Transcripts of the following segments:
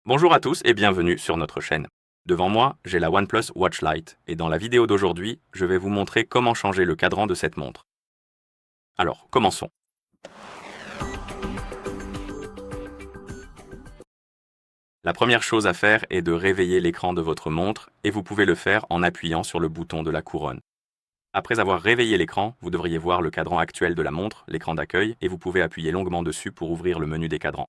Bonjour à tous et bienvenue sur notre chaîne. Devant moi, j'ai la OnePlus Watch Lite et dans la vidéo d'aujourd'hui, je vais vous montrer comment changer le cadran de cette montre. Alors, commençons. La première chose à faire est de réveiller l'écran de votre montre et vous pouvez le faire en appuyant sur le bouton de la couronne. Après avoir réveillé l'écran, vous devriez voir le cadran actuel de la montre, l'écran d'accueil, et vous pouvez appuyer longuement dessus pour ouvrir le menu des cadrans.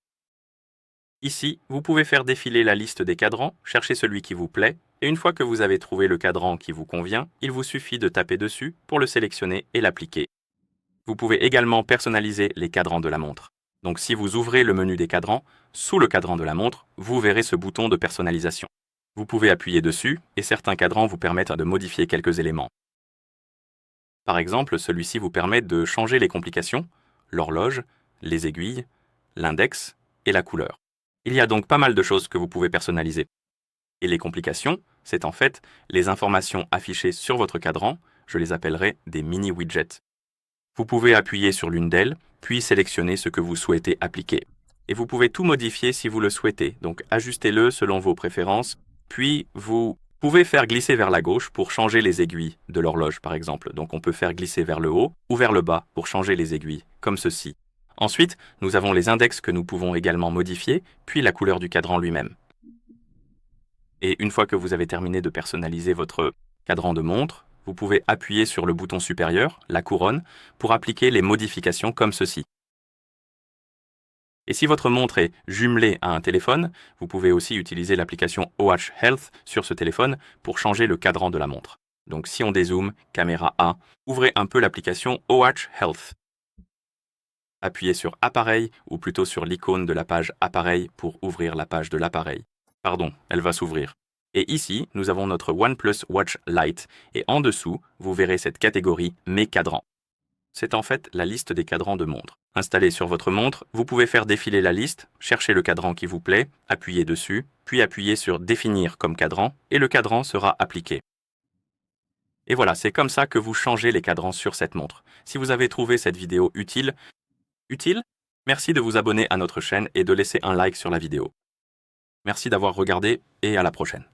Ici, vous pouvez faire défiler la liste des cadrans, chercher celui qui vous plaît, et une fois que vous avez trouvé le cadran qui vous convient, il vous suffit de taper dessus pour le sélectionner et l'appliquer. Vous pouvez également personnaliser les cadrans de la montre. Donc si vous ouvrez le menu des cadrans, sous le cadran de la montre, vous verrez ce bouton de personnalisation. Vous pouvez appuyer dessus et certains cadrans vous permettent de modifier quelques éléments. Par exemple, celui-ci vous permet de changer les complications, l'horloge, les aiguilles, l'index et la couleur. Il y a donc pas mal de choses que vous pouvez personnaliser. Et les complications, c'est en fait les informations affichées sur votre cadran, je les appellerai des mini-widgets. Vous pouvez appuyer sur l'une d'elles, puis sélectionner ce que vous souhaitez appliquer. Et vous pouvez tout modifier si vous le souhaitez, donc ajustez-le selon vos préférences, puis vous pouvez faire glisser vers la gauche pour changer les aiguilles de l'horloge par exemple. Donc on peut faire glisser vers le haut ou vers le bas pour changer les aiguilles, comme ceci. Ensuite, nous avons les index que nous pouvons également modifier, puis la couleur du cadran lui-même. Et une fois que vous avez terminé de personnaliser votre cadran de montre, vous pouvez appuyer sur le bouton supérieur, la couronne, pour appliquer les modifications comme ceci. Et si votre montre est jumelée à un téléphone, vous pouvez aussi utiliser l'application OWatch Health sur ce téléphone pour changer le cadran de la montre. Donc si on dézoome, caméra A, ouvrez un peu l'application OWatch Health. Appuyez sur Appareil ou plutôt sur l'icône de la page Appareil pour ouvrir la page de l'appareil. Pardon, elle va s'ouvrir. Et ici, nous avons notre OnePlus Watch Lite et en dessous, vous verrez cette catégorie Mes cadrans. C'est en fait la liste des cadrans de montre. Installée sur votre montre, vous pouvez faire défiler la liste, chercher le cadran qui vous plaît, appuyer dessus, puis appuyer sur Définir comme cadran et le cadran sera appliqué. Et voilà, c'est comme ça que vous changez les cadrans sur cette montre. Si vous avez trouvé cette vidéo utile, merci de vous abonner à notre chaîne et de laisser un like sur la vidéo. Merci d'avoir regardé et à la prochaine.